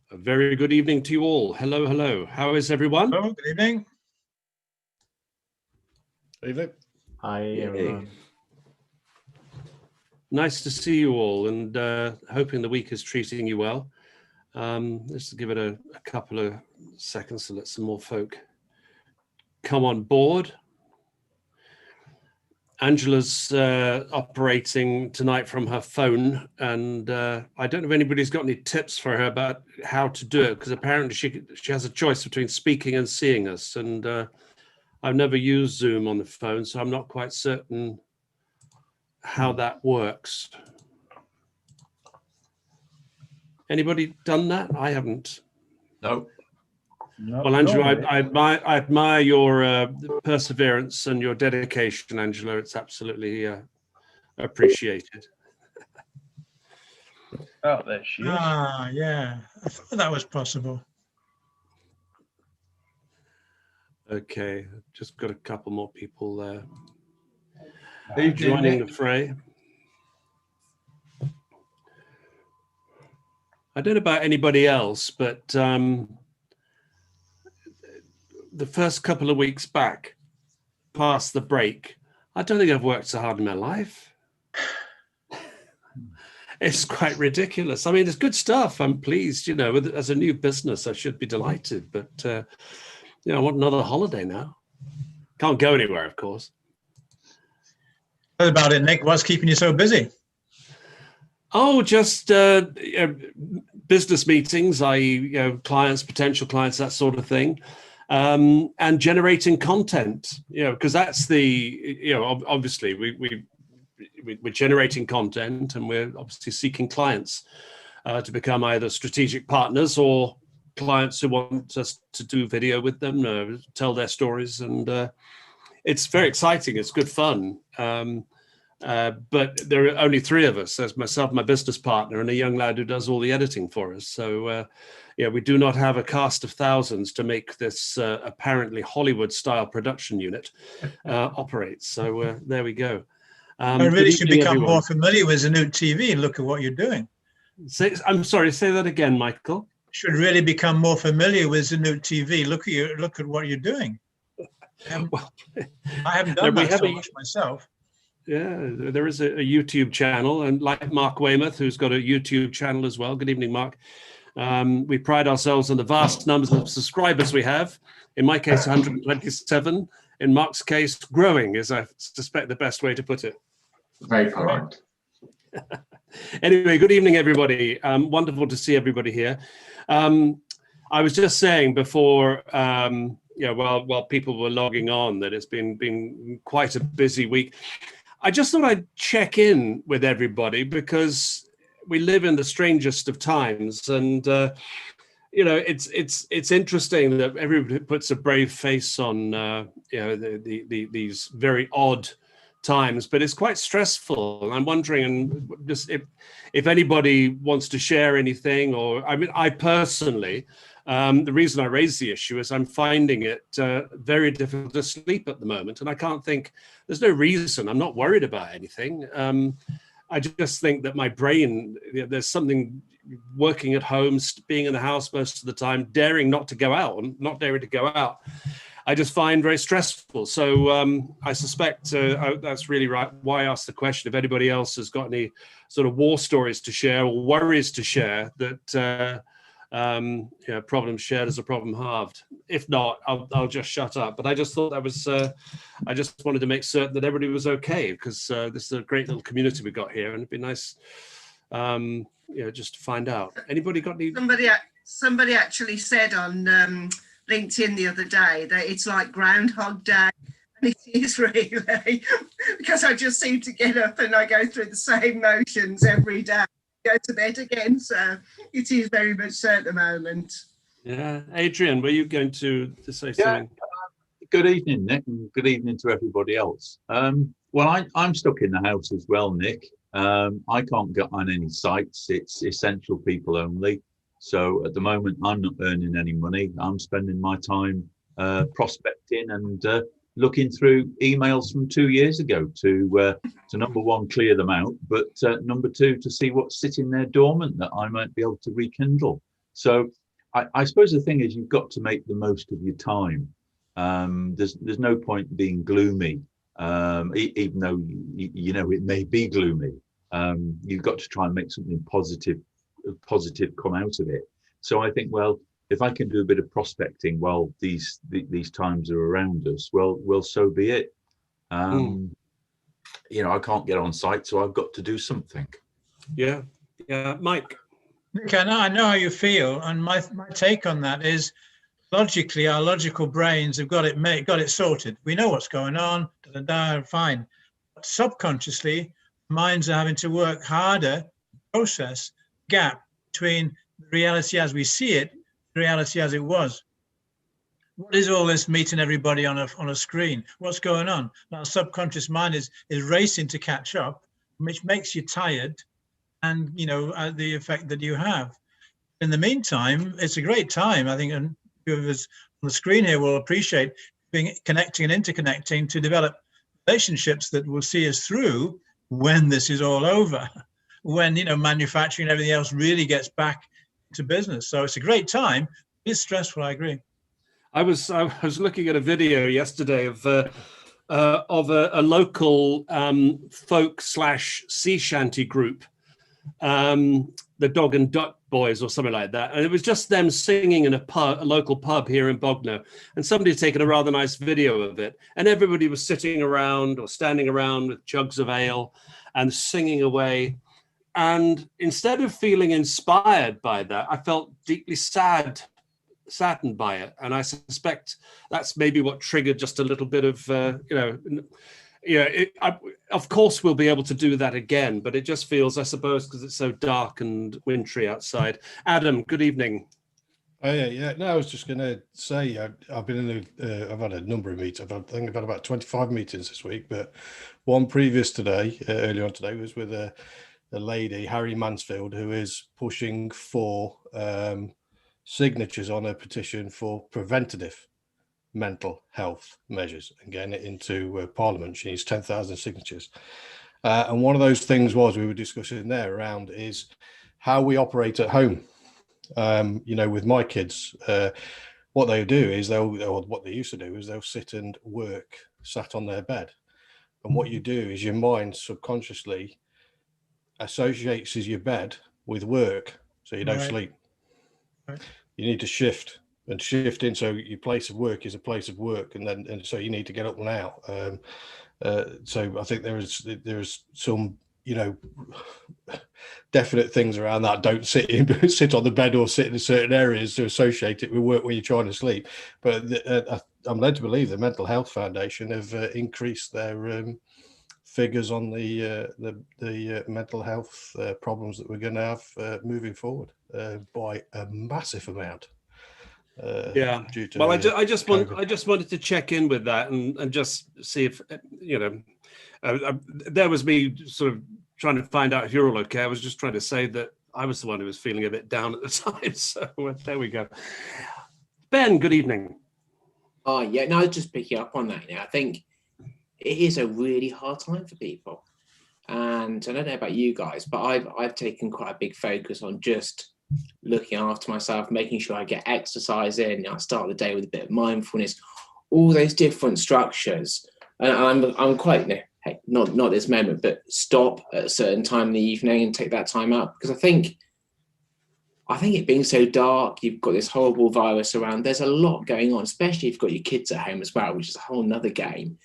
A very good evening to you all. Hello, hello. How is everyone? Hello, good evening. Evening. Hi, everyone. Nice to see you all, and hoping the week is treating you well. Let's give it a couple of seconds to let some more folk come on board. Angela's operating tonight from her phone, and I don't know if anybody's got any tips for her about how to do it, because apparently she has a choice between speaking and seeing us, and I've never used Zoom on the phone, so I'm not quite certain how that works. Anybody done that? I haven't. No. Well, Angela, I admire your perseverance and your dedication, Angela. It's absolutely appreciated. Oh, there she is. Ah, yeah. I thought that was possible. Okay, just got a couple more people there Evening, joining Nick. the fray. I don't know about anybody else, but the first couple of weeks back, past the break, I don't think I've worked so hard in my life. It's quite ridiculous. I mean, it's good stuff. I'm pleased, you know, as a new business, I should be delighted, but you know, I want another holiday now. Can't go anywhere, of course. What about it, Nick? What's keeping you so busy? Oh, just business meetings, i.e., clients, potential clients, that sort of thing. And generating content, you know, because that's the, obviously we're generating content, and we're obviously seeking clients to become either strategic partners or clients who want us to do video with them, tell their stories, and it's very exciting. It's good fun. But there are only three of us. There's myself, my business partner, and a young lad who does all the editing for us. So, yeah, we do not have a cast of thousands to make this apparently Hollywood-style production unit operate. So there we go. I really should become everyone. more familiar with the new TV and look at what you're doing. I'm sorry, say that again, Michael. Should really become more familiar with the new TV. Look at what you're doing. Well, I haven't done that so much myself. Yeah, there is a YouTube channel, and like Mark Weymouth, who's got a YouTube channel as well. Good evening, Mark. We pride ourselves on the vast numbers of subscribers we have. In my case, 127. In Mark's case, growing is, I suspect, the best way to put it. Very polite. Anyway, good evening, everybody. Wonderful to see everybody here. I was just saying before, while people were logging on, that it's been quite a busy week. I just thought I'd check in with everybody, because we live in the strangest of times, and it's interesting that everybody puts a brave face on these very odd times, but it's quite stressful. And I'm wondering just if anybody wants to share anything, or I mean, I personally. The reason I raise the issue is I'm finding it very difficult to sleep at the moment, and I can't think, there's no reason, I'm not worried about anything. I just think that my brain, there's something working at home, being in the house most of the time, daring not to go out, and not daring to go out, I just find very stressful. So I suspect that's really right why I asked the question, if anybody else has got any sort of war stories to share or worries to share, that problem shared is a problem halved. If not, I'll just shut up. But I just thought that was I just wanted to make certain that everybody was okay, because this is a great little community we got here, and it'd be nice just to find out. Anybody got any? Somebody actually said on LinkedIn the other day that it's like Groundhog Day. And it is really, because I just seem to get up and I go through the same motions every day, go to bed again. So it is very much so at the moment. Yeah. Adrian, were you going to say something? Good evening, Nick, and good evening to everybody else. Well, I'm stuck in the house as well, Nick. I can't get on any sites. It's essential people only. So at the moment, I'm not earning any money. I'm spending my time prospecting and looking through emails from 2 years ago to number one, clear them out, but number two, to see what's sitting there dormant that I might be able to rekindle. So I suppose the thing is you've got to make the most of your time. There's no point being gloomy, even though you know it may be gloomy. You've got to try and make something positive come out of it. So I think, well, if I can do a bit of prospecting while these times are around us, well, so be it. You know, I can't get on site, so I've got to do something. Yeah, Mike. Nick, I know how you feel, and my take on that is, logically, our logical brains have got it sorted. We know what's going on, fine. But subconsciously, minds are having to work harder, process gap between the reality as we see it, the reality as it was. What is all this meeting everybody on a screen? What's going on? Our subconscious mind is racing to catch up, which makes you tired, and the effect that you have. In the meantime, it's a great time, I think, and whoever's on the screen here will appreciate being connecting and interconnecting to develop relationships that will see us through when this is all over, when manufacturing and everything else really gets back to business. So it's a great time. It's stressful, I agree. I was looking at a video yesterday of a local folk / sea shanty group, the Dog and Duck Boys or something like that, and it was just them singing in a local pub here in Bognor, and somebody had taken a rather nice video of it, and everybody was sitting around or standing around with jugs of ale and singing away. And instead of feeling inspired by that, I felt deeply saddened by it, and I suspect that's maybe what triggered just a little bit of of course we'll be able to do that again, but it just feels, I suppose, because it's so dark and wintry outside. Adam, good evening. Oh yeah. No, I was just going to say I've been in I've had a number of meetings. I think I've had about 25 meetings this week, but one previous today, earlier on today, was with a lady, Harry Mansfield, who is pushing for signatures on a petition for preventative mental health measures and getting it into Parliament. She needs 10,000 signatures. And one of those things we were discussing there around is how we operate at home. With my kids, what they do is what they used to do is they'll sit and work sat on their bed. And what you do is your mind subconsciously associates your bed with work, so you don't sleep. Right. You need to shift in, so your place of work is a place of work, and so you need to get up and out. So I think there is some definite things around that. Don't sit on the bed or sit in certain areas to associate it with work when you're trying to sleep. But I'm led to believe the Mental Health Foundation have increased their figures on the mental health problems that we're going to have moving forward by a massive amount. Well, I just wanted to check in with that and just see if there was me sort of trying to find out if you're all okay. I was just trying to say that I was the one who was feeling a bit down at the time. So there we go. Ben, good evening. Oh yeah, no, just picking up on that. I think it is a really hard time for people, and I don't know about you guys, but I've taken quite a big focus on just looking after myself, making sure I get exercise in. I start the day with a bit of mindfulness, all those different structures. And I'm quite, hey, not this moment, but stop at a certain time in the evening and take that time out, because I think it being so dark, you've got this horrible virus around. There's a lot going on, especially if you've got your kids at home as well, which is a whole nother game.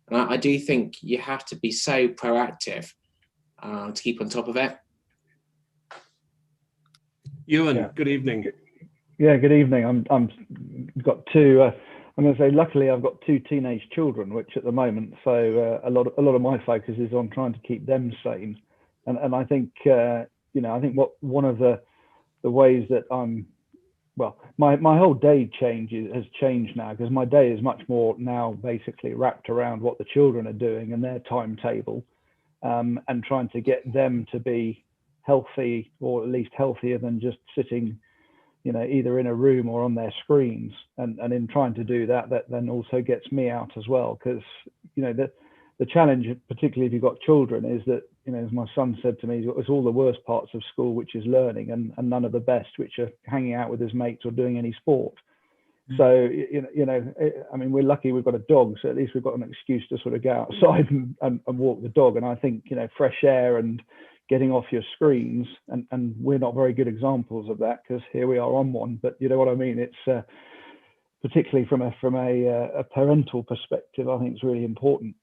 And I do think you have to be so proactive to keep on top of it. Ewan, good evening. Yeah, good evening. I'm got two. I'm going to say, luckily, I've got two teenage children, which at the moment, so a lot of my focus is on trying to keep them sane. And I think I think one of the ways that my whole day has changed now, because my day is much more now basically wrapped around what the children are doing and their timetable, and trying to get them to be healthy, or at least healthier than just sitting, either in a room or on their screens. And in trying to do that then also gets me out as well, because the challenge, particularly if you've got children, is that as my son said to me, it's all the worst parts of school, which is learning, and none of the best, which are hanging out with his mates or doing any sport. So, I mean, we're lucky we've got a dog, so at least we've got an excuse to sort of go outside and walk the dog. And I think, fresh air and getting off your screens, and we're not very good examples of that because here we are on one, but you know what I mean? It's particularly from a parental perspective, I think it's really important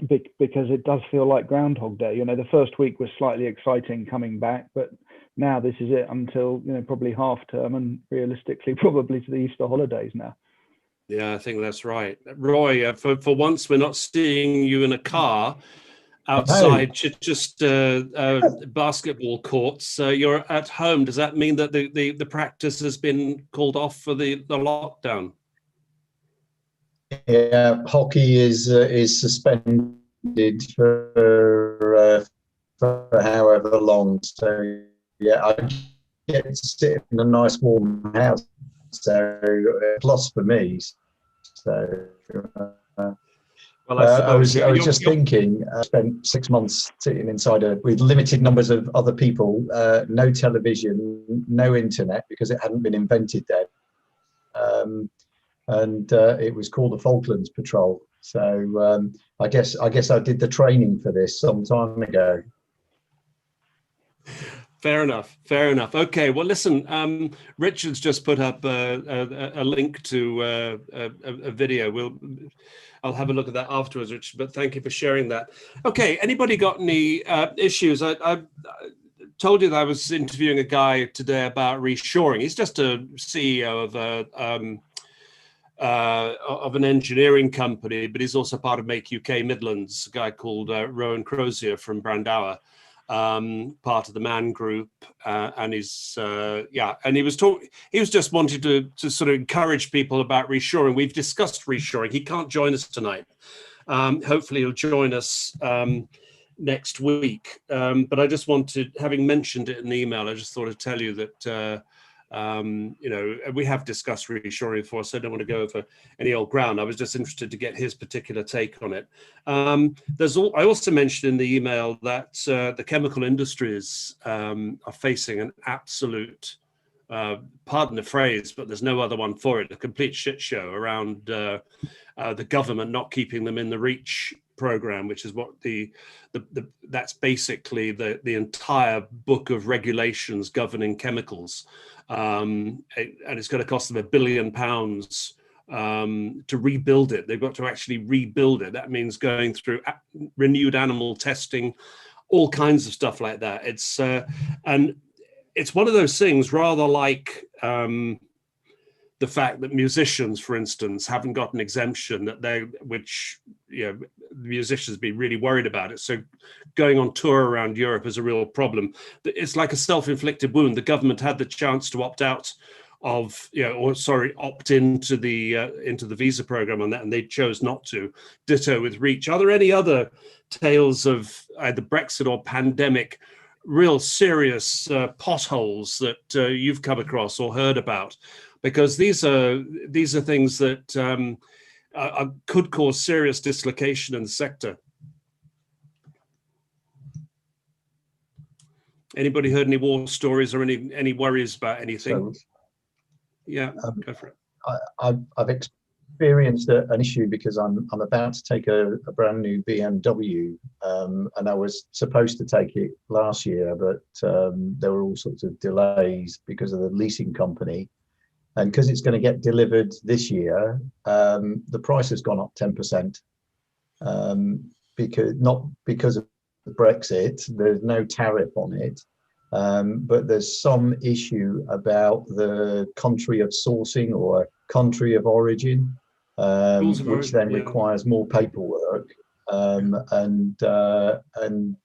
because it does feel like Groundhog Day. The first week was slightly exciting coming back, but now this is it until probably half term, and realistically probably to the Easter holidays now. Yeah, I think that's right. Roy, for once we're not seeing you in a car outside just basketball courts. You're at home. Does that mean that the practice has been called off for the lockdown? Yeah, hockey is suspended for however long. So yeah, I get to sit in a nice warm house. So plus for me. So well, I was just thinking. I spent 6 months sitting inside with limited numbers of other people, no television, no internet because it hadn't been invented then. And it was called the Falklands Patrol. So I guess I did the training for this some time ago. Fair enough. Okay, well, listen, Richard's just put up a link to a video. I'll have a look at that afterwards, Richard, but thank you for sharing that. Okay, anybody got any issues? I told you that I was interviewing a guy today about reshoring. He's just a CEO of an engineering company, but he's also part of Make UK Midlands, a guy called Rowan Crozier from Brandauer, part of the Man Group, and he's and he was just wanting to sort of encourage people about reshoring. We've discussed reshoring. He can't join us tonight. Hopefully he'll join us next week. But I just wanted, having mentioned it in the email, I just thought I'd tell you that we have discussed reshoring before, so I don't want to go over any old ground. I was just interested to get his particular take on it. I also mentioned in the email that the chemical industries are facing an absolute, pardon the phrase, but there's no other one for it, a complete shit show around the government not keeping them in the REACH program, which is what that's basically the entire book of regulations governing chemicals. And it's going to cost them £1 billion to rebuild it. They've got to actually rebuild it. That means going through renewed animal testing, all kinds of stuff like that. It's and it's one of those things, rather like the fact that musicians, for instance, haven't got an exemption which musicians be really worried about it. So going on tour around Europe is a real problem. It's like a self-inflicted wound. The government had the chance to opt out of, opt into the visa program on that, and they chose not to. Ditto with REACH. Are there any other tales of either Brexit or pandemic, real serious potholes that you've come across or heard about? Because these are things that could cause serious dislocation in the sector. Anybody heard any war stories or any worries about anything? Go for it. I've experienced an issue because I'm about to take a brand new BMW, and I was supposed to take it last year, but there were all sorts of delays because of the leasing company. And because it's going to get delivered this year, the price has gone up 10%. Not because of Brexit, there's no tariff on it, but there's some issue about the country of sourcing or country of origin, which then requires more paperwork. And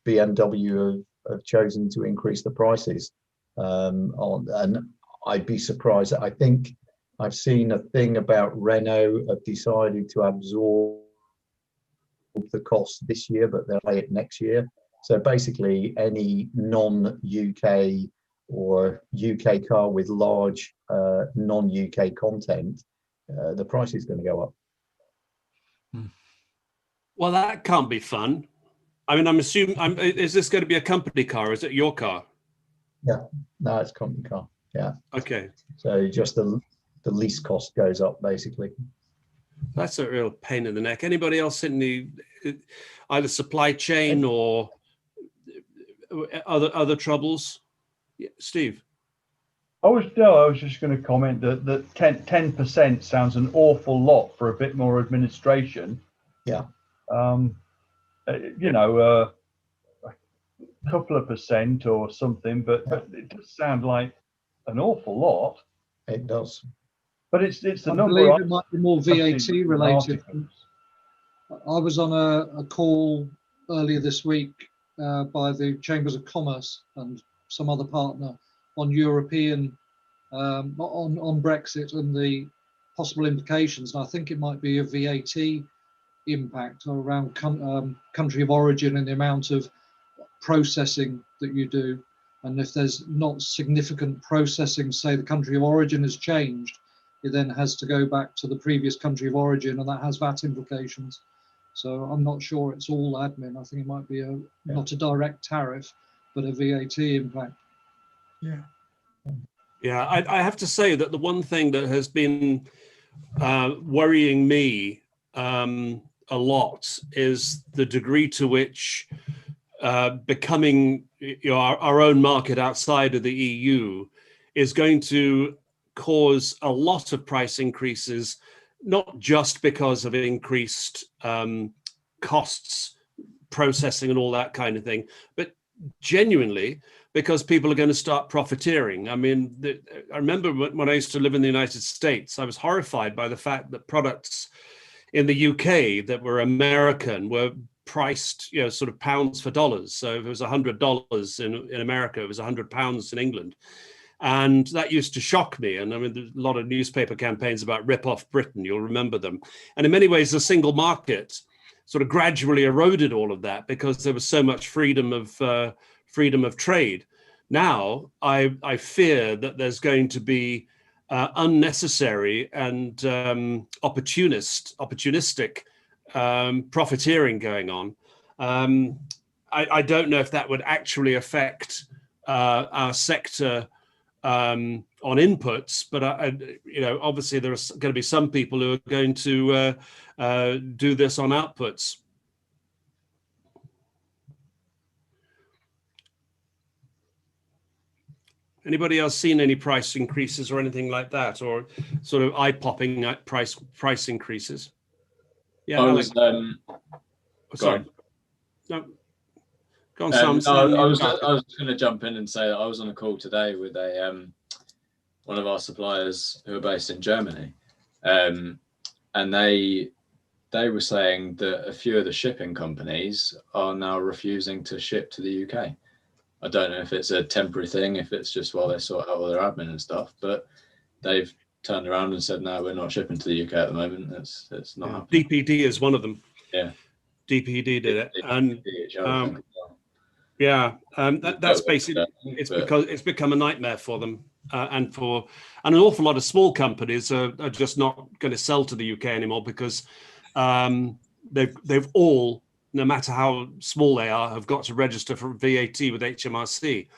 BMW have chosen to increase the prices and I'd be surprised. I think I've seen a thing about Renault have decided to absorb the cost this year, but they'll pay it next year. So basically, any non-UK or UK car with large non-UK content, the price is going to go up. Well, that can't be fun. I mean, I'm assuming, is this going to be a company car? Or is it your car? Yeah, no, it's company car. Yeah. Okay. So just the lease cost goes up basically. That's a real pain in the neck. Anybody else in the either supply chain or other troubles? Yeah, Steve. I was just going to comment that 10% sounds an awful lot for a bit more administration. Yeah. You know, a couple of percent or something, but it does sound like an awful lot. It does. But it's the I number. believe it might be more VAT seen related. articles. I was on a call earlier this week by the Chambers of Commerce and some other partner on European, on Brexit and the possible implications. And I think it might be a VAT impact around country of origin and the amount of processing that you do. And if there's not significant processing, say the country of origin has changed, it then has to go back to the previous country of origin, and that has VAT implications. So I'm not sure it's all admin. I think it might be not a direct tariff, but a VAT impact. Yeah. Yeah, I have to say that the one thing that has been worrying me a lot is the degree to which becoming our own market outside of the EU is going to cause a lot of price increases, not just because of increased costs, processing and all that kind of thing, but genuinely because people are going to start profiteering. I mean, I remember when I used to live in the United States, I was horrified by the fact that products in the UK that were American were priced, sort of pounds for dollars. So if it was $100 in America, it was £100 in England. And that used to shock me. And I mean, there's a lot of newspaper campaigns about rip off Britain, you'll remember them. And in many ways, the single market sort of gradually eroded all of that because there was so much freedom of trade. Now, I fear that there's going to be unnecessary and opportunistic profiteering going on. I don't know if that would actually affect our sector on inputs, but obviously there's going to be some people who are going to do this on outputs. Anybody else seen any price increases or anything like that, or sort of eye-popping price increases? Yeah, Alex. Sorry. No. Go on, Sam. I was going to jump in and say that I was on a call today with one of our suppliers who are based in Germany, and they were saying that a few of the shipping companies are now refusing to ship to the UK. I don't know if it's a temporary thing, if it's just while they sort out all their admin and stuff, but they've turned around and said, no, we're not shipping to the UK at the moment. It's not happening. DPD is one of them. Yeah. DPD did it. And that's basically, because it's become a nightmare for them. And an awful lot of small companies are just not going to sell to the UK anymore because they've all, no matter how small they are, have got to register for VAT with HMRC.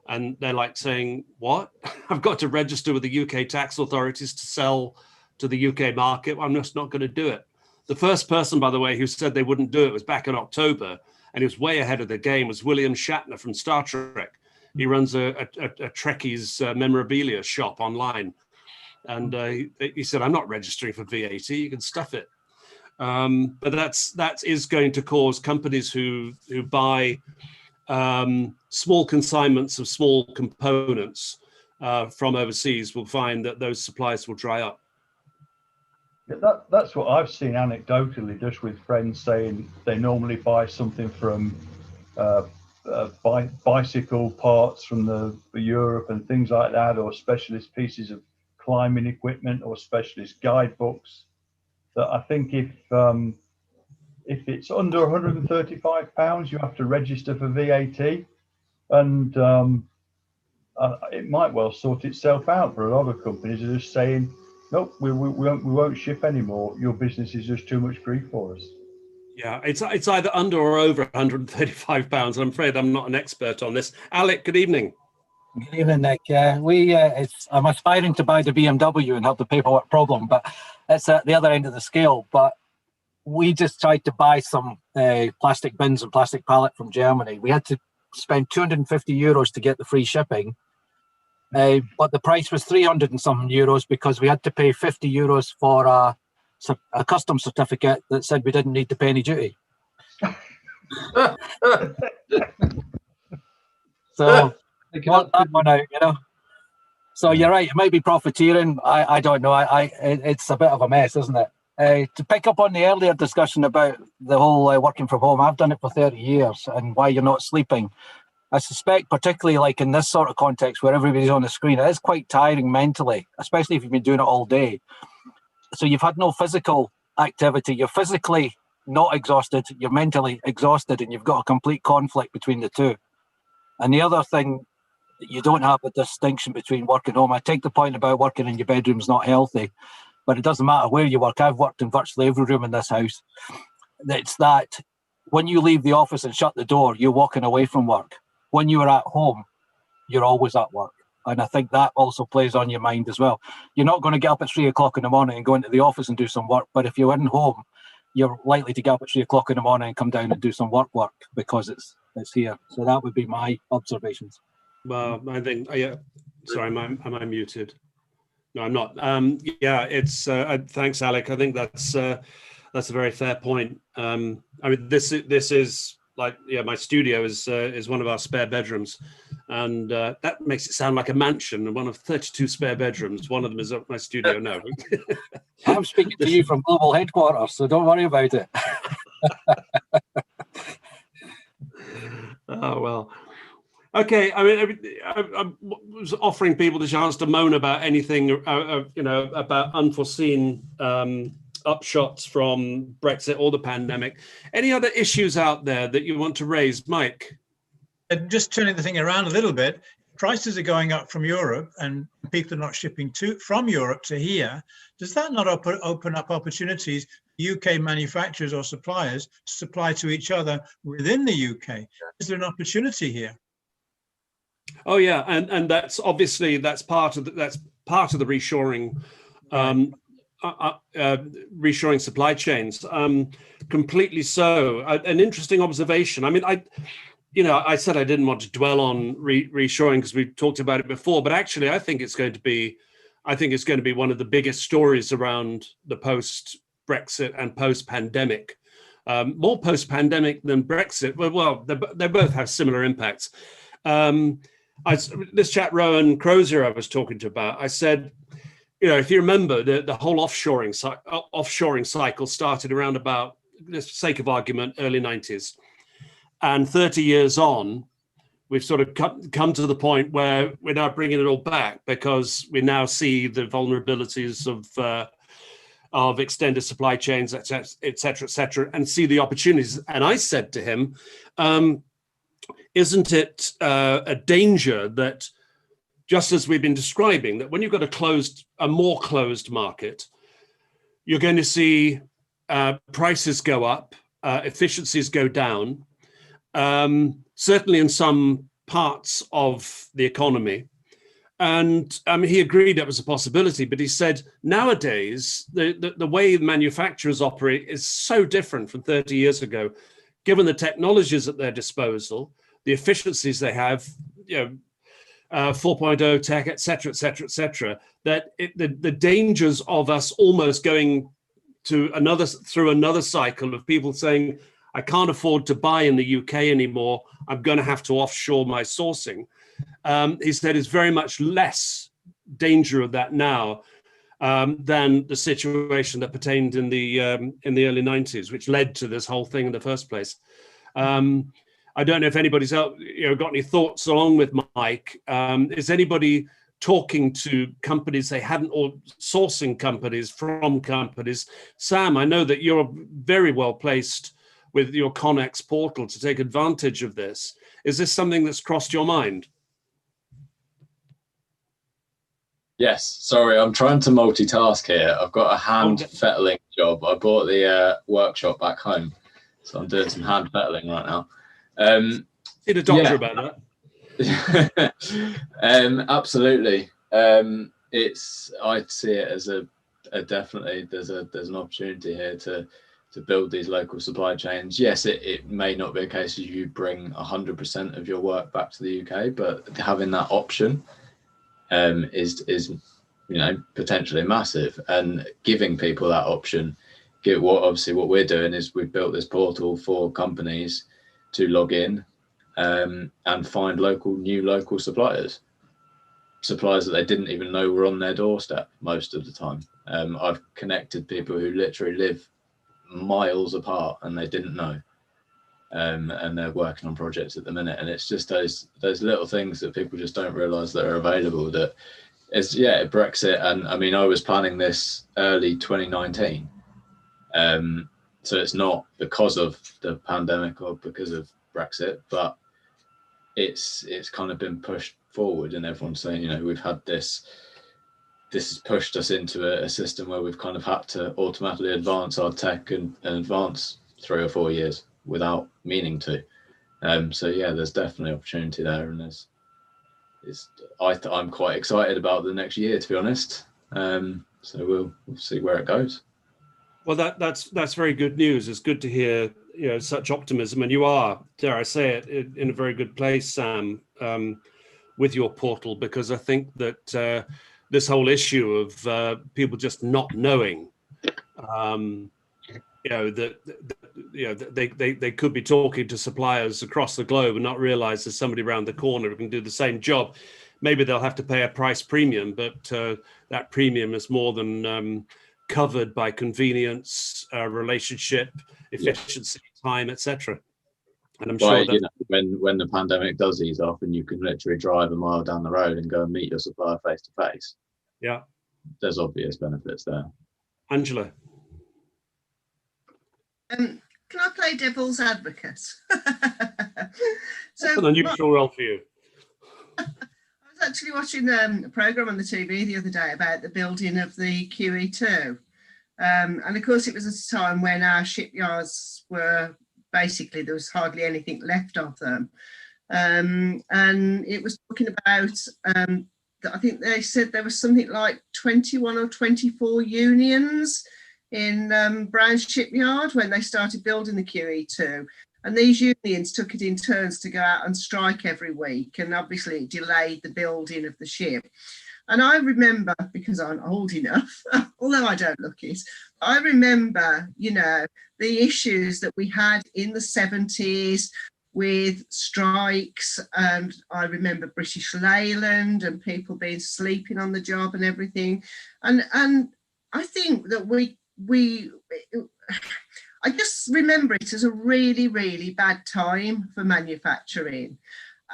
And they're like saying, what? I've got to register with the UK tax authorities to sell to the UK market. I'm just not going to do it. The first person, by the way, who said they wouldn't do it was back in October, and he was way ahead of the game, was William Shatner from Star Trek. He runs a Trekkie's memorabilia shop online. And he said, I'm not registering for VAT, you can stuff it. But that is going to cause companies who buy small consignments of small components from overseas will find that those supplies will dry up. Yeah, that's what I've seen anecdotally, just with friends saying they normally buy something from bicycle parts from Europe and things like that, or specialist pieces of climbing equipment or specialist guidebooks. That I think if it's under £135, you have to register for VAT, and it might well sort itself out. For a lot of companies are just saying, nope, we won't ship anymore. Your business is just too much grief for us. Yeah, it's either under or over 135 pounds. I'm afraid I'm not an expert on this. Alec, good evening. Good evening, Nick. I'm aspiring to buy the BMW and have the paperwork problem, but it's at the other end of the scale. But we just tried to buy some plastic bins and plastic pallet from Germany. We had to spend 250 euros to get the free shipping, but the price was 300 and something euros because we had to pay 50 euros for a customs certificate that said we didn't need to pay any duty. So work that one out, you know. So you're right, it might be profiteering. I don't know. It's a bit of a mess, isn't it? To pick up on the earlier discussion about the whole working from home, I've done it for 30 years and why you're not sleeping. I suspect, particularly like in this sort of context where everybody's on the screen, it is quite tiring mentally, especially if you've been doing it all day. So you've had no physical activity. You're physically not exhausted, you're mentally exhausted, and you've got a complete conflict between the two. And the other thing, you don't have a distinction between work and home. I take the point about working in your bedroom's not healthy, but it doesn't matter where you work. I've worked in virtually every room in this house. It's that when you leave the office and shut the door, you're walking away from work. When you are at home, you're always at work. And I think that also plays on your mind as well. You're not going to get up at 3 o'clock in the morning and go into the office and do some work. But if you're in home, you're likely to get up at 3 o'clock in the morning and come down and do some work because it's here. So that would be my observations. Well, I think, yeah, sorry, am I muted? No, I'm not. Yeah, it's, thanks, Alec. I think that's a very fair point. I mean, this is like, yeah, my studio is one of our spare bedrooms, and that makes it sound like a mansion, one of 32 spare bedrooms. One of them is my studio. No. I'm speaking to you from global headquarters, so don't worry about it. Oh, well. Okay, I mean, I was offering people the chance to moan about anything, about unforeseen upshots from Brexit or the pandemic. Any other issues out there that you want to raise, Mike? And just turning the thing around a little bit, prices are going up from Europe and people are not shipping from Europe to here. Does that not open up opportunities for UK manufacturers or suppliers to supply to each other within the UK? Is there an opportunity here? Oh yeah, and that's obviously part of the reshoring, reshoring supply chains. Completely so. An interesting observation. I mean, I said I didn't want to dwell on reshoring because we talked about it before, but actually, I think it's going to be one of the biggest stories around the post-Brexit and post-pandemic. More post-pandemic than Brexit. Well, they both have similar impacts. This chap Rowan Crozier I was talking to about, I said, if you remember, the whole offshoring cycle started around about, for the sake of argument, early 90s. And 30 years on, we've sort of come to the point where we're now bringing it all back because we now see the vulnerabilities of extended supply chains, et cetera, and see the opportunities. And I said to him, isn't it a danger that, just as we've been describing, that when you've got a more closed market, you're going to see prices go up, efficiencies go down, certainly in some parts of the economy. And he agreed that was a possibility, but he said nowadays the way manufacturers operate is so different from 30 years ago, given the technologies at their disposal, the efficiencies they have, 4.0 tech, et cetera, that the dangers of us almost going through another cycle of people saying, I can't afford to buy in the UK anymore, I'm going to have to offshore my sourcing. He said it's very much less danger of that now than the situation that pertained in the early 90s, which led to this whole thing in the first place. I don't know if anybody's got any thoughts along with Mike. Is anybody talking to companies they hadn't, or sourcing companies from companies? Sam, I know that you're very well placed with your Connex portal to take advantage of this. Is this something that's crossed your mind? Yes, sorry, I'm trying to multitask here. I've got a hand fettling job. I bought the workshop back home. So I'm doing some hand pedaling right now. See the doctor about that. Absolutely. I'd see it as a definitely there's an opportunity here to build these local supply chains. Yes, it may not be a case of you bring 100% of your work back to the UK, but having that option is potentially massive, and giving people that option. What we're doing is we've built this portal for companies to log in and find new local suppliers that they didn't even know were on their doorstep most of the time. I've connected people who literally live miles apart and they didn't know, and they're working on projects at the minute. And it's just those little things that people just don't realize that are available. That is, Brexit. And I mean, I was planning this early 2019, so it's not because of the pandemic or because of Brexit, but it's kind of been pushed forward, and everyone's saying, we've had this has pushed us into a system where we've kind of had to automatically advance our tech and advance 3 or 4 years without meaning to. So yeah, there's definitely opportunity there, and I'm quite excited about the next year, to be honest. So we'll see where it goes. Well, that's very good news. It's good to hear such optimism, and you are, dare I say it, in a very good place, Sam, with your portal, because I think that this whole issue of people just not knowing, they could be talking to suppliers across the globe and not realize there's somebody around the corner who can do the same job. Maybe they'll have to pay a price premium, but that premium is more than covered by convenience, relationship, efficiency, time, etc. And I'm sure that when the pandemic does ease off and you can literally drive a mile down the road and go and meet your supplier face to face, there's obvious benefits there. Angela, can I play devil's advocate? That's an unusual role for you. I was actually watching a program on the TV the other day about the building of the QE2, and of course it was at a time when our shipyards were basically, there was hardly anything left of them, and it was talking about I think they said there was something like 21 or 24 unions in Brown Shipyard when they started building the QE2, and these unions took it in turns to go out and strike every week, and obviously it delayed the building of the ship. And I remember, because I'm old enough, although I don't look it, I remember, the issues that we had in the 70s with strikes, and I remember British Leyland and people being sleeping on the job and everything. And I think that I just remember it as a really, really bad time for manufacturing.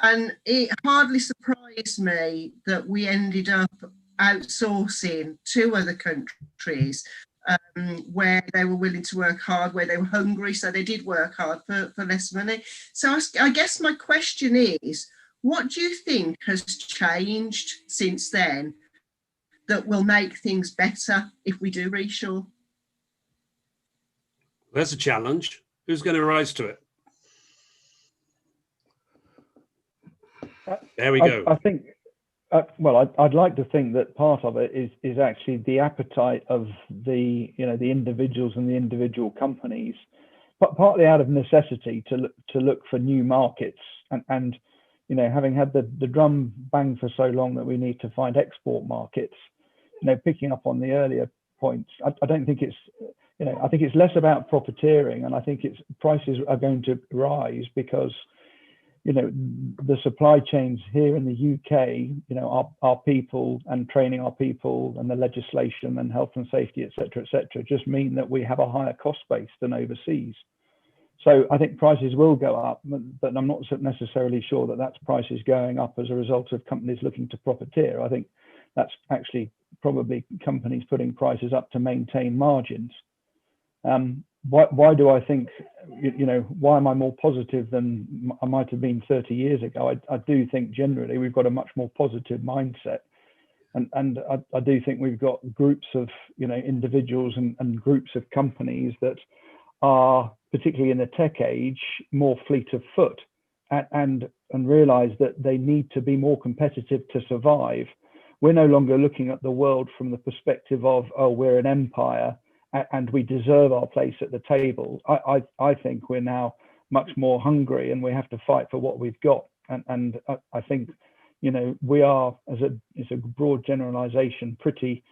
And it hardly surprised me that we ended up outsourcing to other countries where they were willing to work hard, where they were hungry, so they did work hard for less money. So I guess my question is, what do you think has changed since then that will make things better if we do reshore? There's a challenge. Who's going to rise to it? There we go. I think, I'd like to think that part of it is actually the appetite of the individuals and the individual companies, but partly out of necessity to look for new markets, and having had the drum bang for so long that we need to find export markets. Picking up on the earlier points, I don't think it's I think it's less about profiteering, and I think prices are going to rise because the supply chains here in the UK, our people and training our people and the legislation and health and safety, et cetera, just mean that we have a higher cost base than overseas. So I think prices will go up, but I'm not necessarily sure that that's prices going up as a result of companies looking to profiteer. I think that's actually probably companies putting prices up to maintain margins. Why do I think, why am I more positive than I might have been 30 years ago? I do think generally we've got a much more positive mindset. And I do think we've got groups of, individuals and groups of companies that are, particularly in the tech age, more fleet of foot, and realize that they need to be more competitive to survive. We're no longer looking at the world from the perspective of, oh, we're an empire and we deserve our place at the table. I think we're now much more hungry, and we have to fight for what we've got. And I think, you know, we are, as a broad generalization, pretty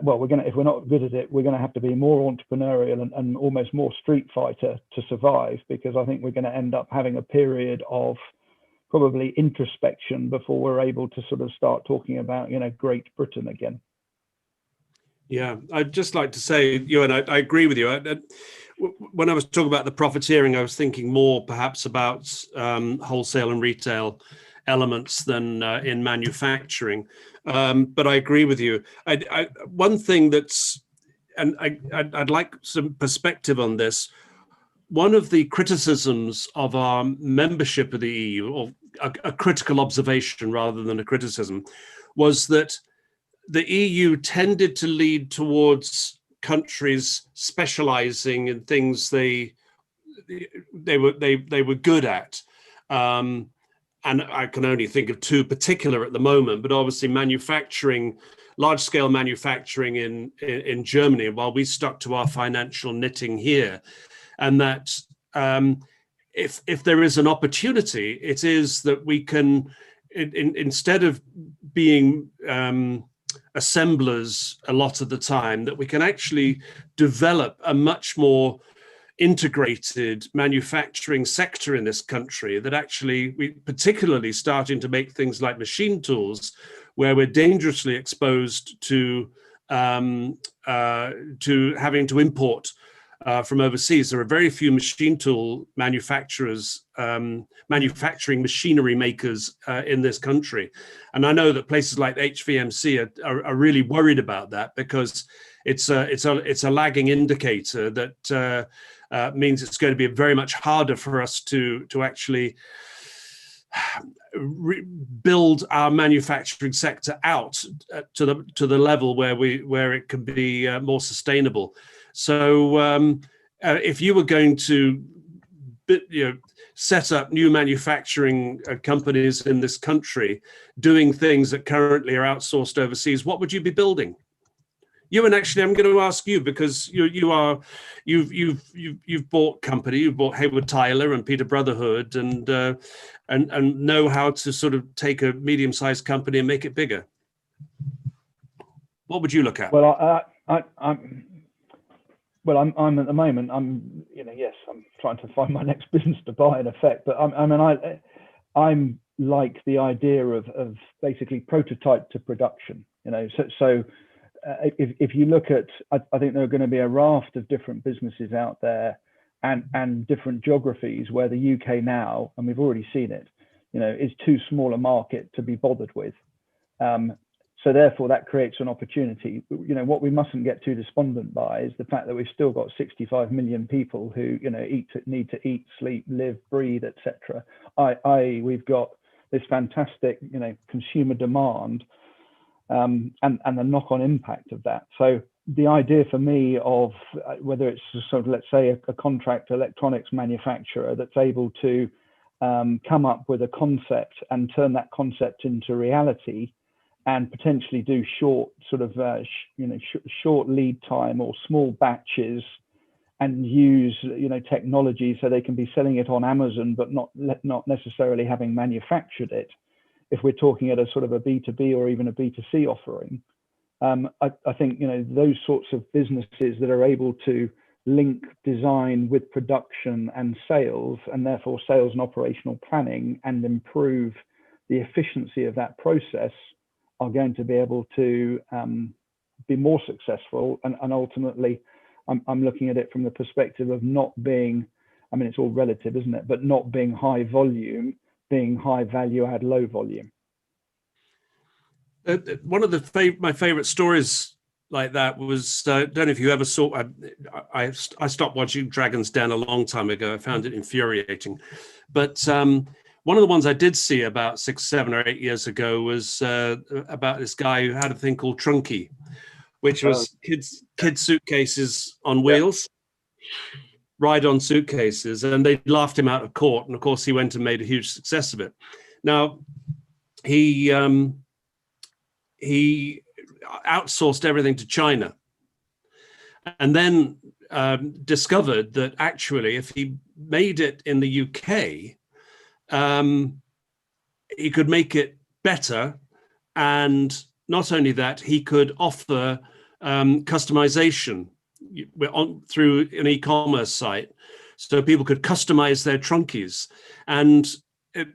well, if we're not good at it, we're going to have to be more entrepreneurial and almost more street fighter to survive, because I think we're going to end up having a period of probably introspection before we're able to sort of start talking about, you know, Great Britain again. Yeah, I'd just like to say, Ewan, I agree with you. When I was talking about the profiteering, I was thinking more perhaps about wholesale and retail elements than in manufacturing. But I agree with you. One thing that's, and I'd like some perspective on this. One of the criticisms of our membership of the EU, or a critical observation rather than a criticism, was that the EU tended to lead towards countries specializing in things they were good at. And I can only think of two particular at the moment, but obviously manufacturing, large-scale manufacturing in Germany, while we stuck to our financial knitting here. And that if there is an opportunity, it is that we can, instead of being assemblers a lot of the time, that we can actually develop a much more integrated manufacturing sector in this country, that actually we particularly starting to make things like machine tools, where we're dangerously exposed to having to import from overseas. There are very few machine tool manufacturers, manufacturing machinery makers in this country. And I know that places like HVMC are really worried about that, because it's a lagging indicator that means it's going to be very much harder for us to actually build our manufacturing sector out to the level where it can be more sustainable. So if you were going to, set up new manufacturing companies in this country, doing things that currently are outsourced overseas, what would you be building? Ewan, actually, I'm going to ask you, because you've bought company, you've bought Hayward Tyler and Peter Brotherhood, and know how to sort of take a medium-sized company and make it bigger. What would you look at? Well, I'm at the moment, I'm trying to find my next business to buy, in effect. But I'm like the idea of basically prototype to production. If you look at, I think there are going to be a raft of different businesses out there, and different geographies where the UK now, and we've already seen it, is too small a market to be bothered with. So therefore, that creates an opportunity. What we mustn't get too despondent by is the fact that we've still got 65 million people who, need to eat, sleep, live, breathe, etc. We've got this fantastic, consumer demand, and the knock-on impact of that. So the idea for me of whether it's sort of, let's say, a contract electronics manufacturer that's able to come up with a concept and turn that concept into reality, and potentially do short lead time or small batches, and use technology so they can be selling it on Amazon, but not necessarily having manufactured it. If we're talking at a sort of a B2B or even a B2C offering, I think those sorts of businesses that are able to link design with production and sales, and therefore sales and operational planning, and improve the efficiency of that process, are going to be able to be more successful. And ultimately, I'm looking at it from the perspective of not being, it's all relative, isn't it? But not being high volume, being high value add, low volume. One of my favorite stories like that was, I don't know if you ever saw, I stopped watching Dragon's Den a long time ago. I found it infuriating. But one of the ones I did see about 6, 7, or 8 years ago was about this guy who had a thing called Trunky, which was kids suitcases on wheels. ride-on suitcases, and they laughed him out of court. And of course, he went and made a huge success of it. Now, he outsourced everything to China, and then discovered that actually, if he made it in the UK, he could make it better. And not only that, he could offer customization through an e-commerce site, so people could customize their trunkies. And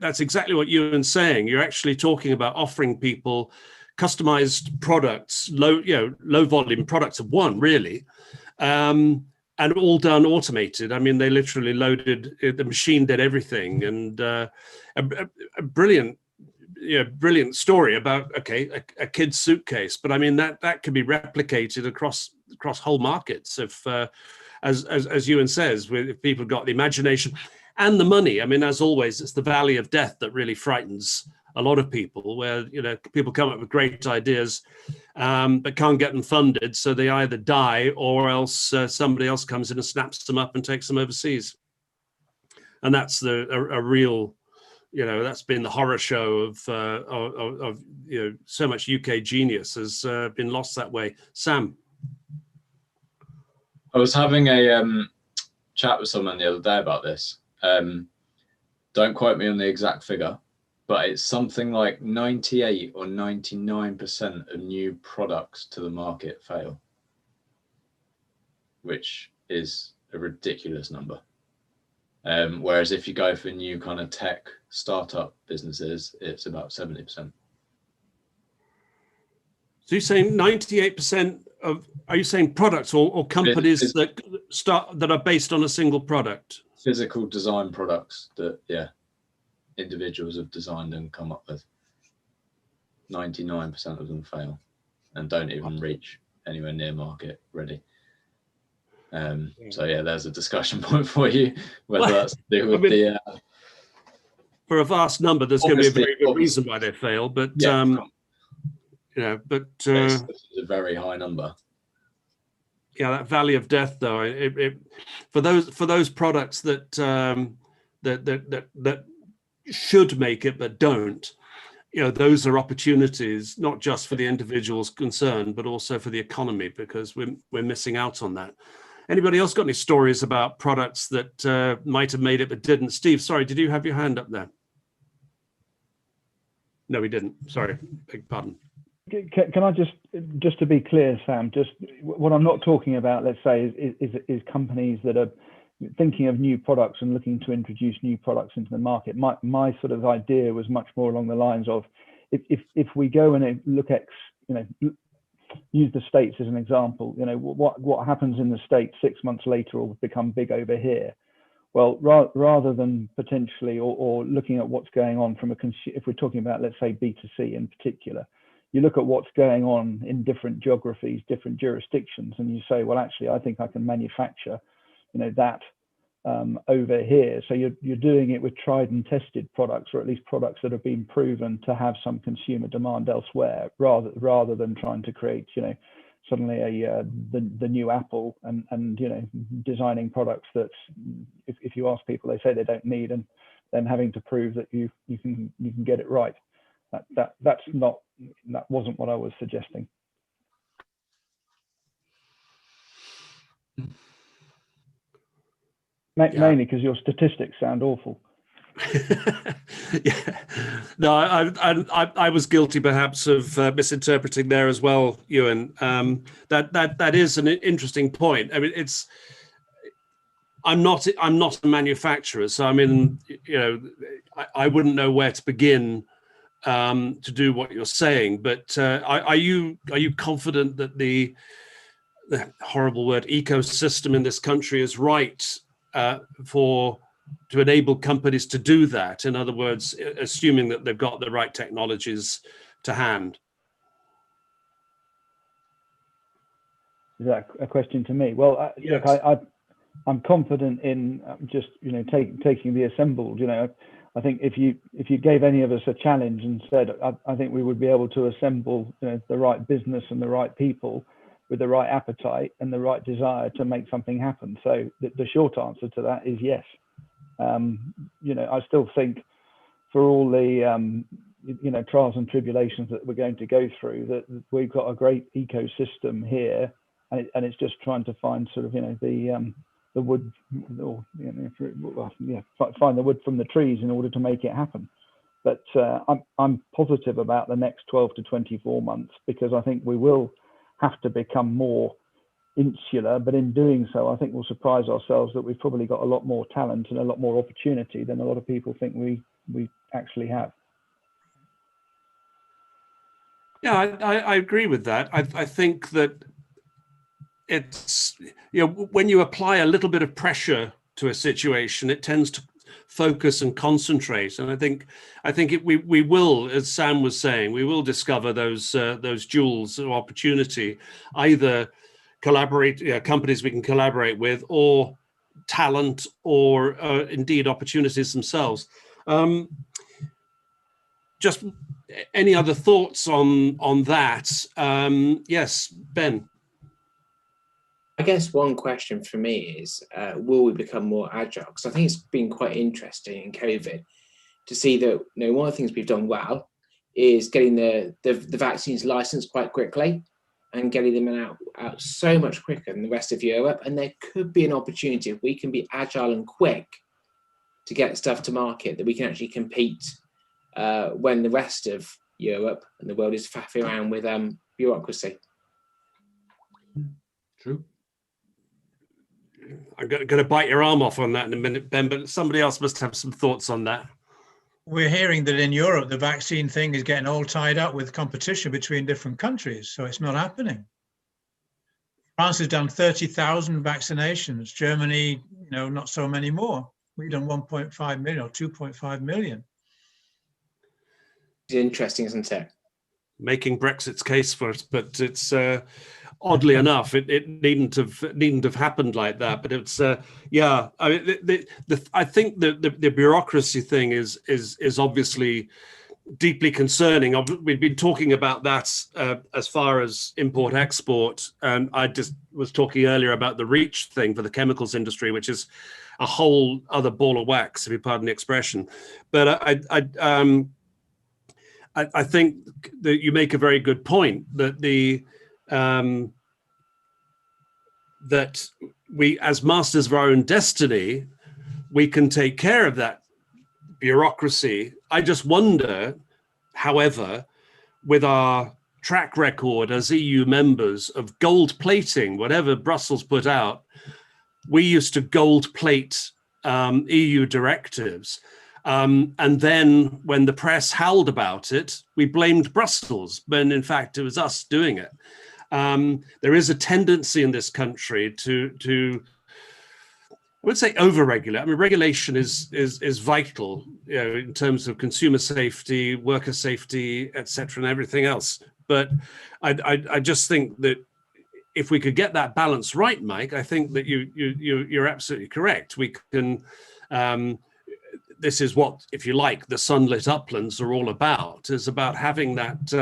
that's exactly what Ewan's saying. You're actually talking about offering people customized products, low volume products of one, really, and all done automated. I mean, they literally loaded, the machine did everything. And a brilliant story about, okay, a kid's suitcase, but I mean that could be replicated across whole markets if, as Ewan says, if people got the imagination and the money. I mean, as always, it's the valley of death that really frightens a lot of people, where people come up with great ideas, but can't get them funded, so they either die or else somebody else comes in and snaps them up and takes them overseas. And that's a real. That's been the horror show of so much UK genius has been lost that way. Sam? I was having a chat with someone the other day about this. Don't quote me on the exact figure, but it's something like 98 or 99% of new products to the market fail, which is a ridiculous number. Whereas if you go for new kind of tech startup businesses, it's about 70%. So you're saying 98% of, are you saying products or companies that are based on a single product? Physical design products that, individuals have designed and come up with. 99% of them fail and don't even reach anywhere near market ready. So there's a discussion point for you, whether that's to do with for a vast number, there's going to be a very good reason why they fail, but it's a very high number. Yeah, that valley of death, though, for those products that should make it but don't, those are opportunities not just for the individuals concerned, but also for the economy, because we're missing out on that. Anybody else got any stories about products that might have made it but didn't? Steve, sorry, did you have your hand up there? No, we didn't. Sorry, beg pardon. Can I just to be clear, Sam, just what I'm not talking about, let's say, is companies that are thinking of new products and looking to introduce new products into the market. My sort of idea was much more along the lines of, if we go and look at, use the States as an example, what happens in the States 6 months later will become big over here. Well, rather than potentially or looking at what's going on from if we're talking about, let's say, B2C in particular, you look at what's going on in different geographies, different jurisdictions, and you say, well, actually, I think I can manufacture, that over here. So you're doing it with tried and tested products, or at least products that have been proven to have some consumer demand elsewhere, rather than trying to create, suddenly the new Apple and designing products that, if you ask people, they say they don't need, and then having to prove that you can get it right. That wasn't what I was suggesting. Mainly because your statistics sound awful. Yeah, no, I was guilty perhaps of misinterpreting there as well, Ewan. That is an interesting point. I mean, I'm not a manufacturer, so I mean, I wouldn't know where to begin to do what you're saying. But are you confident that the horrible word ecosystem in this country is right to enable companies to do that? In other words, assuming that they've got the right technologies to hand. Is that a question to me? Well, yes. Look, I'm confident in just taking the assembled. I think if you gave any of us a challenge and said, I think we would be able to assemble the right business and the right people with the right appetite and the right desire to make something happen. So the short answer to that is yes. You know, I still think for all the you know, trials and tribulations that we're going to go through, that we've got a great ecosystem here, and it's just trying to find sort of, you know, the wood, or, you know, find the wood from the trees in order to make it happen. But I'm positive about the next 12 to 24 months, because I think we will have to become more insular, but in doing so, I think we'll surprise ourselves that we've probably got a lot more talent and a lot more opportunity than a lot of people think we actually have. Yeah, I agree with that. I think that it's, you know, when you apply a little bit of pressure to a situation, it tends to focus and concentrate. And I think we will, as Sam was saying, we will discover those jewels of opportunity, either collaborate, companies we can collaborate with, or talent, or indeed opportunities themselves. Just any other thoughts on that? Yes, Ben. I guess one question for me is, will we become more agile? Because I think it's been quite interesting in COVID to see that, you know, one of the things we've done well is getting the vaccines licensed quite quickly and getting them out so much quicker than the rest of Europe. And there could be an opportunity, if we can be agile and quick to get stuff to market, that we can actually compete when the rest of Europe and the world is faffing around with bureaucracy. True. I'm going to bite your arm off on that in a minute, Ben, but somebody else must have some thoughts on that. We're hearing that in Europe, the vaccine thing is getting all tied up with competition between different countries, so it's not happening. France has done 30,000 vaccinations. Germany, you know, not so many more. We've done 1.5 million or 2.5 million. It's interesting, isn't it? Making Brexit's case for it, but it's oddly enough, it needn't have happened like that. But it's yeah. I mean, I think the bureaucracy thing is obviously deeply concerning. We've been talking about that as far as import export, and I just was talking earlier about the REACH thing for the chemicals industry, which is a whole other ball of wax, if you pardon the expression. But I think that you make a very good point that that we, as masters of our own destiny, we can take care of that bureaucracy. I just wonder, however, with our track record as EU members of gold plating, whatever Brussels put out, we used to gold plate EU directives. And then when the press howled about it, we blamed Brussels, when in fact it was us doing it. There is a tendency in this country to I would say over-regulate. I mean, regulation is vital, you know, in terms of consumer safety, worker safety, etc., and everything else. But I just think that if we could get that balance right, Mike, I think that you're absolutely correct. We can. This is what, if you like, the sunlit uplands are all about. Is about having that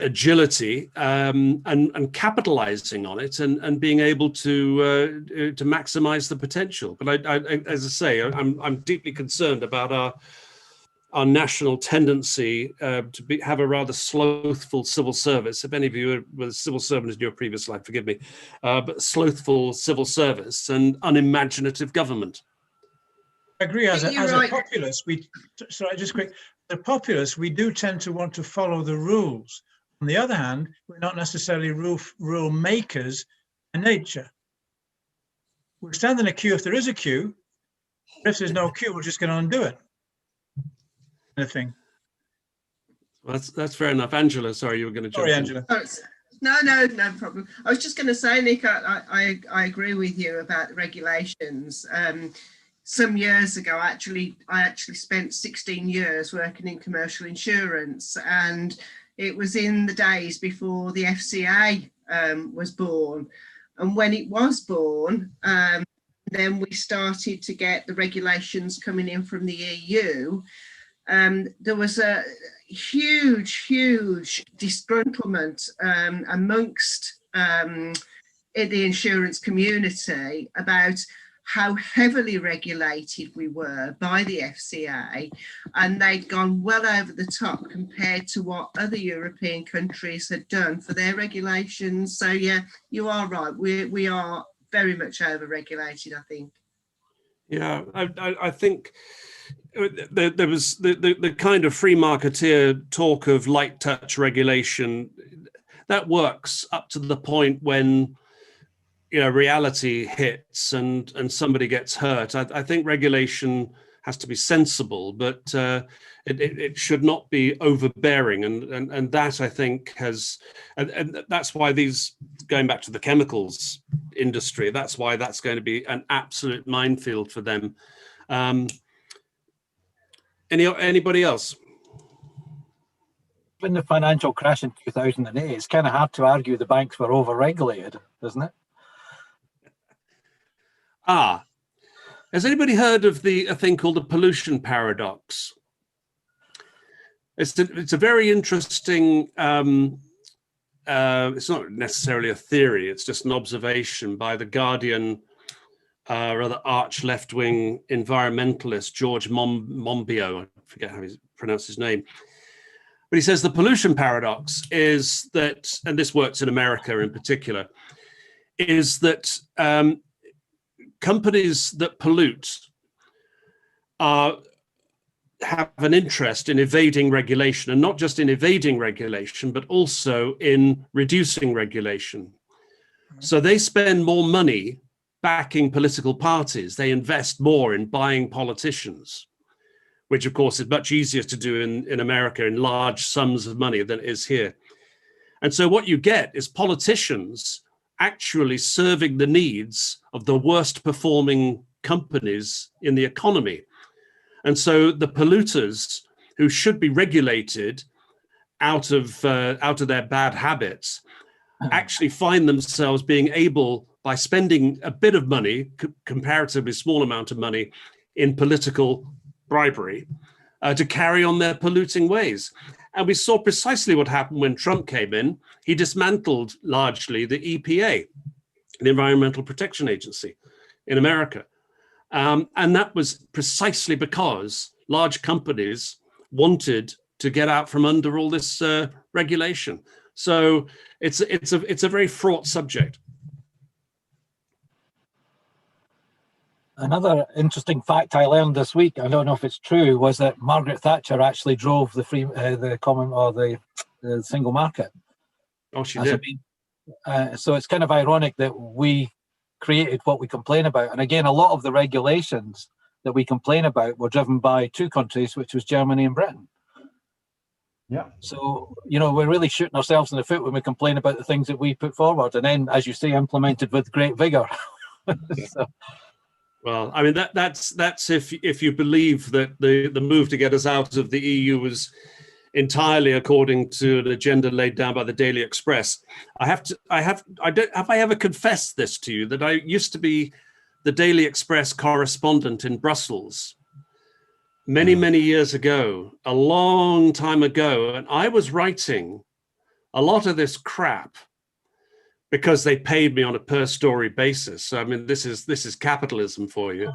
agility and capitalizing on it and being able to maximize the potential. But I as I say, I'm deeply concerned about our national tendency to have a rather slothful civil service. If any of you were a civil servant in your previous life, forgive me, but slothful civil service and unimaginative government. I agree. As a populace, the populace, we do tend to want to follow the rules. On the other hand, we're not necessarily rule makers in nature. We'll stand in a queue if there is a queue. If there's no queue, we're just going to undo it. Anything. Well, that's fair enough. Angela, sorry, you were going to jump in. Angela. No problem. I was just going to say, Nick, I agree with you about the regulations. Some years ago, I actually spent 16 years working in commercial insurance, and it was in the days before the FCA was born. And when it was born, then we started to get the regulations coming in from the EU. There was huge disgruntlement amongst in the insurance community about how heavily regulated we were by the FCA, and they'd gone well over the top compared to what other European countries had done for their regulations. So yeah, you are right. We are very much over-regulated, I think. Yeah, I think there was the kind of free marketeer talk of light touch regulation that works up to the point when, you know, reality hits and somebody gets hurt. I think regulation has to be sensible, but it should not be overbearing, and that, I think, has, and that's why these, going back to the chemicals industry, that's why that's going to be an absolute minefield for them. Anybody else? In the financial crash in 2008, it's kind of hard to argue the banks were over-regulated, isn't it? Has anybody heard of a thing called the pollution paradox? It's a very interesting, it's not necessarily a theory, it's just an observation by the Guardian, rather arch left-wing environmentalist, George Monbiot, I forget how he pronounced his name. But he says the pollution paradox is that, and this works in America in particular, is that companies that pollute have an interest in evading regulation, and not just in evading regulation, but also in reducing regulation. So they spend more money backing political parties. They invest more in buying politicians, which of course is much easier to do in America in large sums of money than it is here. And so what you get is politicians actually serving the needs of the worst performing companies in the economy. And so the polluters who should be regulated out of their bad habits actually find themselves being able, by spending a bit of money, comparatively small amount of money, in political bribery, to carry on their polluting ways. And we saw precisely what happened when Trump came in. He dismantled largely the EPA, the Environmental Protection Agency in America. And that was precisely because large companies wanted to get out from under all this regulation. So it's a very fraught subject. Another interesting fact I learned this week, I don't know if it's true, was that Margaret Thatcher actually drove the the single market. Oh, she did. So it's kind of ironic that we created what we complain about. And again, a lot of the regulations that we complain about were driven by two countries, which was Germany and Britain. Yeah. So, you know, we're really shooting ourselves in the foot when we complain about the things that we put forward, and then, as you say, implemented with great vigor. So. Well, I mean, that's if you believe that the move to get us out of the EU was entirely according to an agenda laid down by the Daily Express. Have I ever confessed this to you, that I used to be the Daily Express correspondent in Brussels many years ago, a long time ago, and I was writing a lot of this crap because they paid me on a per story basis. So, I mean, this is capitalism for you.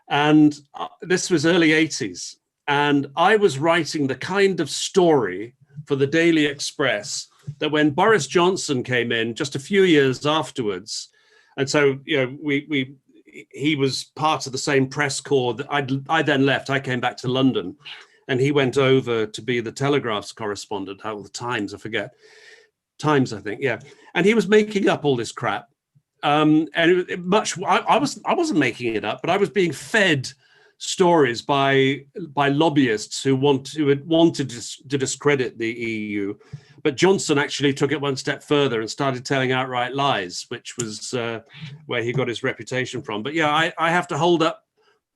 And this was early 80s. And I was writing the kind of story for the Daily Express that when Boris Johnson came in just a few years afterwards, and so, you know, he was part of the same press corps that I then left. I came back to London, and he went over to be the Telegraph's correspondent, or the Times, I forget. Times, I think, yeah. And he was making up all this crap. And I wasn't making it up, but I was being fed stories by lobbyists who had wanted to discredit the EU. But Johnson actually took it one step further and started telling outright lies, which was where he got his reputation from. But yeah, I have to hold up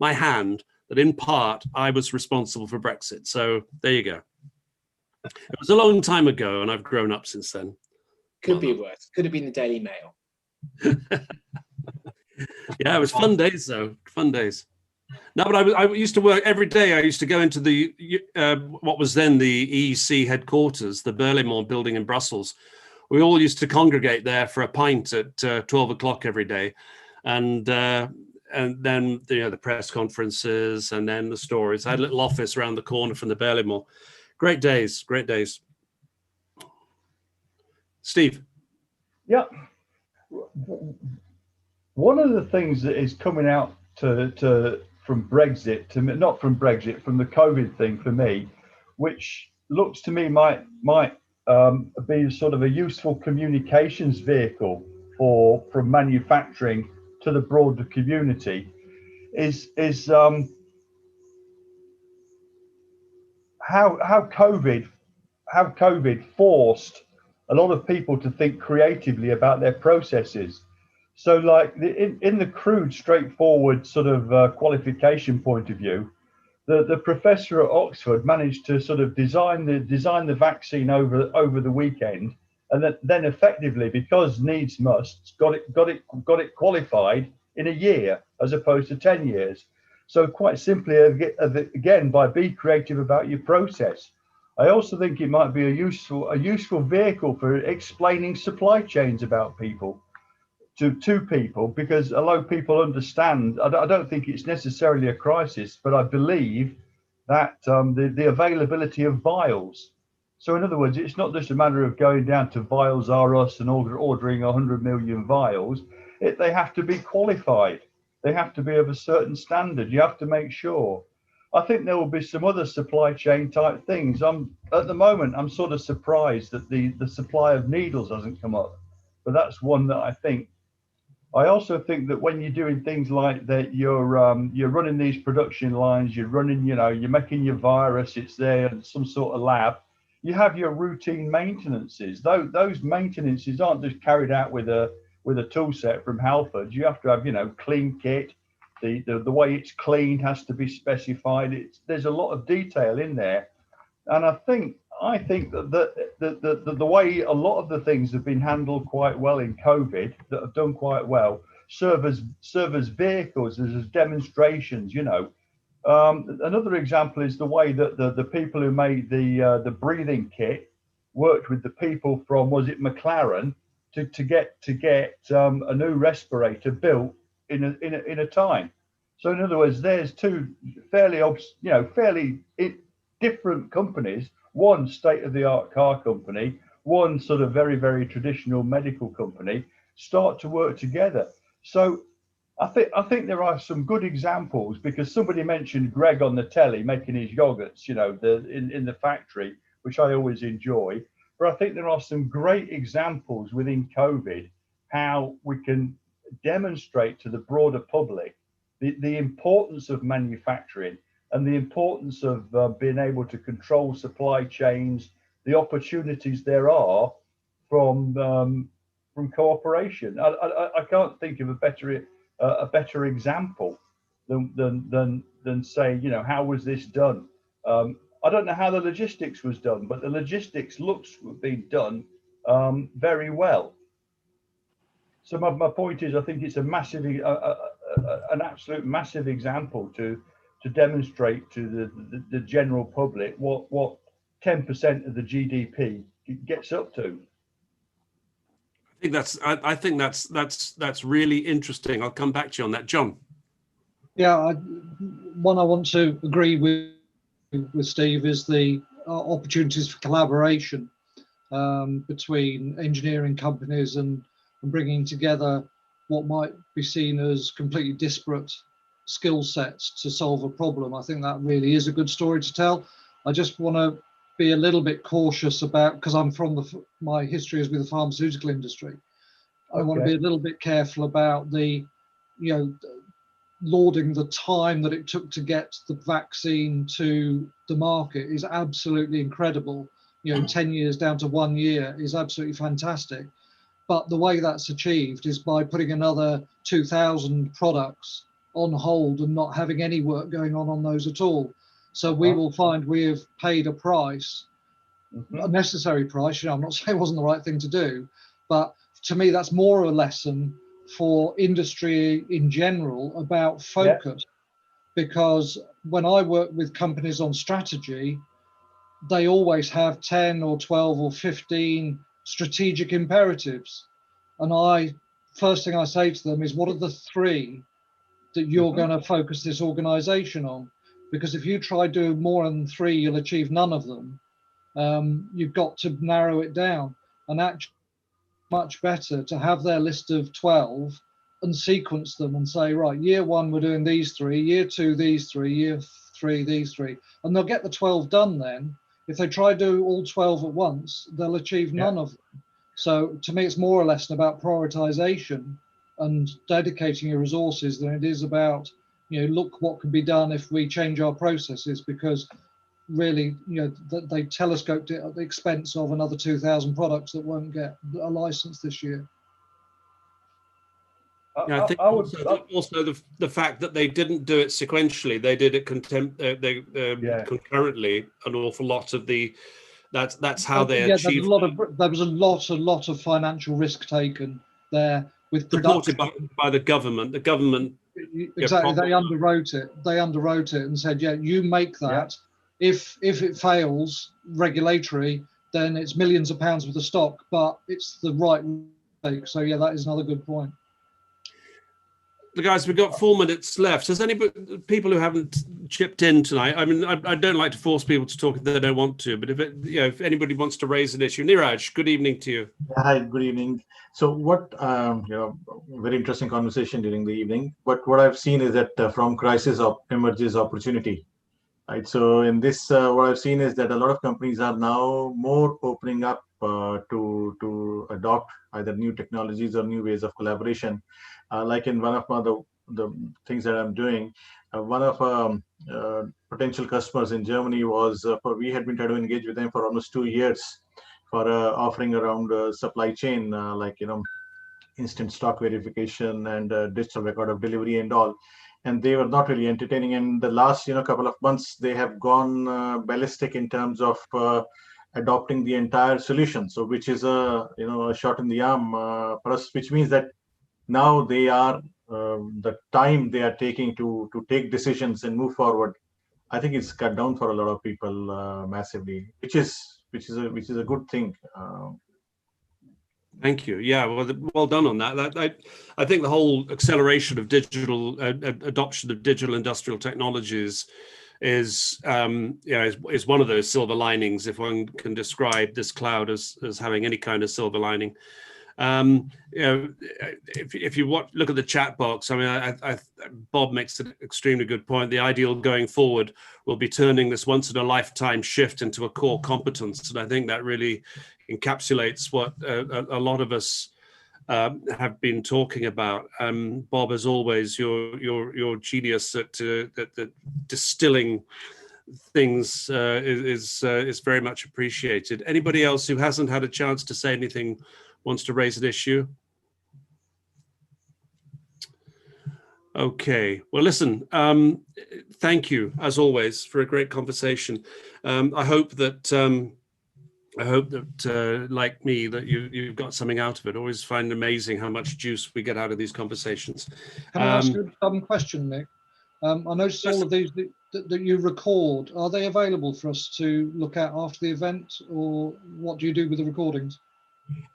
my hand that in part I was responsible for Brexit. So there you go. It was a long time ago, and I've grown up since then. Could be worse. Could have been the Daily Mail. Yeah, it was fun days, though. Fun days. No, but I used to work every day. I used to go into the what was then the EEC headquarters, the Berlaymont building in Brussels. We all used to congregate there for a pint at 12 o'clock every day, and then the press conferences, and then the stories. I had a little office around the corner from the Berlaymont. Great days, great days. Steve. Yeah. One of the things that is coming out from Brexit, not from Brexit, from the COVID thing for me, which looks to me might be sort of a useful communications vehicle from manufacturing to the broader community, is how COVID forced a lot of people to think creatively about their processes. So, like in the crude, straightforward sort of qualification point of view, the professor at Oxford managed to sort of design the vaccine over the weekend, and then effectively, because needs must, got it qualified in a year as opposed to 10 years. So quite simply, again, by being creative about your process. I also think it might be a useful vehicle for explaining supply chains about people to people, because although people understand, I don't think it's necessarily a crisis, but I believe that the availability of vials. So in other words, it's not just a matter of going down to Vials R Us and ordering 100 million vials. They have to be qualified. They have to be of a certain standard. You have to make sure. I think there will be some other supply chain type things. At the moment, I'm sort of surprised that the supply of needles hasn't come up, but that's one that I think. I also think that when you're doing things like that, you're running these production lines, you're making your virus, it's there in some sort of lab. You have your routine maintenances. Those maintenances aren't just carried out with a tool set from Halford. You have to have, clean kit. The way it's cleaned has to be specified. There's a lot of detail in there. And I think that the way a lot of the things have been handled quite well in COVID, that have done quite well, serve as vehicles, as demonstrations. Another example is the way that the people who made the breathing kit worked with the people from, was it McLaren, to get a new respirator built in a time. So in other words, there's two fairly different companies, one state-of-the-art car company, one sort of very, very traditional medical company, start to work together. So I think there are some good examples, because somebody mentioned Greg on the telly making his yogurts, in the factory, which I always enjoy. But I think there are some great examples within COVID how we can demonstrate to the broader public the importance of manufacturing and the importance of being able to control supply chains, the opportunities there are from cooperation. I can't think of a better example than say, how was this done? I don't know how the logistics was done, but the logistics looks to have been done very well. So my point is, I think it's a massive, an absolute massive example to demonstrate to the general public what 10% of the GDP gets up to. I think that's really interesting. I'll come back to you on that, John. Yeah, I want to agree with Steve is the opportunities for collaboration between engineering companies and bringing together what might be seen as completely disparate skill sets to solve a problem. I think that really is a good story to tell. I just want to be a little bit cautious about, because I'm from my history is with the pharmaceutical industry. I want to be a little bit careful about lauding the time that it took to get the vaccine to the market is absolutely incredible. 10 years down to 1 year is absolutely fantastic. But the way that's achieved is by putting another 2,000 products on hold and not having any work going on those at all. So we will find we have paid a price, a necessary price. I'm not saying it wasn't the right thing to do, but to me, that's more a lesson for industry in general about focus, because when I work with companies on strategy, they always have 10 or 12 or 15 strategic imperatives. And first thing I say to them is, what are the 3 that you're going to focus this organization on? Because if you try to do more than 3, you'll achieve none of them. You've got to narrow it down, and actually much better to have their list of 12 and sequence them and say, right, year 1 we're doing these 3, year 2 these 3, year 3 these 3, and they'll get the 12 done. Then if they try to do all 12 at once, they'll achieve none of them. So to me, it's more or less about prioritization and dedicating your resources than it is about, look what can be done if we change our processes, because really, they telescoped it at the expense of another 2,000 products that won't get a license this year. Yeah, I think also the fact that they didn't do it sequentially, they did it concurrently. An awful lot of that's how they achieved. There was a lot of financial risk taken there with supported by the government. The government exactly, they underwrote it. They underwrote it and said, yeah, you make that. If it fails regulatory, then it's millions of pounds worth of stock, but it's the right take. So yeah, that is another good point. Guys, we've got 4 minutes left. Has anybody, people who haven't chipped in tonight? I mean, I don't like to force people to talk if they don't want to, but if anybody wants to raise an issue, Niraj, good evening to you. Hi, good evening. So what very interesting conversation during the evening. But what I've seen is that from crisis emerges opportunity, right? So in this, what I've seen is that a lot of companies are now more opening up to adopt either new technologies or new ways of collaboration. Like in one of the things that I'm doing, one of potential customers in Germany was, we had been trying to engage with them for almost 2 years for offering around supply chain, instant stock verification and digital record of delivery and all. And they were not really entertaining. And the last, couple of months, they have gone ballistic in terms of adopting the entire solution. So which is a shot in the arm for us, which means that now they are the time they are taking to take decisions and move forward, I think it's cut down for a lot of people massively, which is a good thing. Thank you. Yeah, well done on that. I think the whole acceleration of digital adoption of digital industrial technologies is one of those silver linings, if one can describe this cloud as having any kind of silver lining. If you look at the chat box, I mean, Bob makes an extremely good point. The ideal going forward will be turning this once in a lifetime shift into a core competence, and I think that really encapsulates what a lot of us have been talking about. Bob, as always, your genius at distilling things is very much appreciated. Anybody else who hasn't had a chance to say anything wants to raise an issue? Okay, well, listen, thank you as always for a great conversation. I hope that like me, that you've got something out of it. Always find it amazing how much juice we get out of these conversations. Can I ask you a question, Nick? I noticed all of these that you record, are they available for us to look at after the event, or what do you do with the recordings?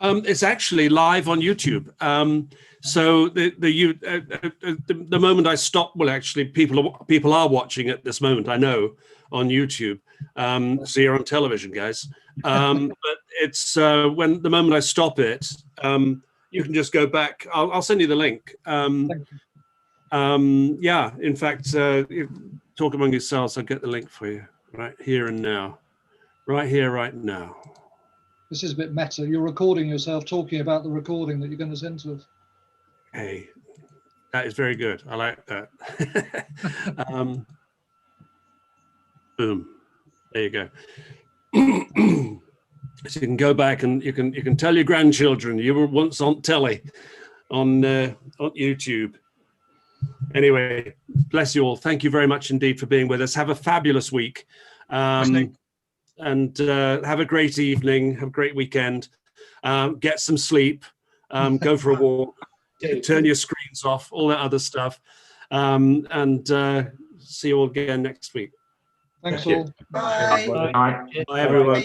It's actually live on YouTube. So the moment I stop, well, actually, people are watching at this moment, I know, on YouTube. So you're on television, guys. But it's when the moment I stop it, you can just go back. I'll send you the link. Yeah, in fact, talk among yourselves. I'll get the link for you right here and now, right here, right now. This is a bit meta. You're recording yourself talking about the recording that you're going to send to us. Hey, that is very good. I like that. Boom. There you go. So you can go back and you can tell your grandchildren you were once on telly, on YouTube. Anyway, bless you all. Thank you very much indeed for being with us. Have a fabulous week. And have a great evening, have a great weekend, get some sleep, go for a walk, turn your screens off, all that other stuff, and see you all again next week. Thanks Thank you. all. Bye. Bye. Bye, everyone.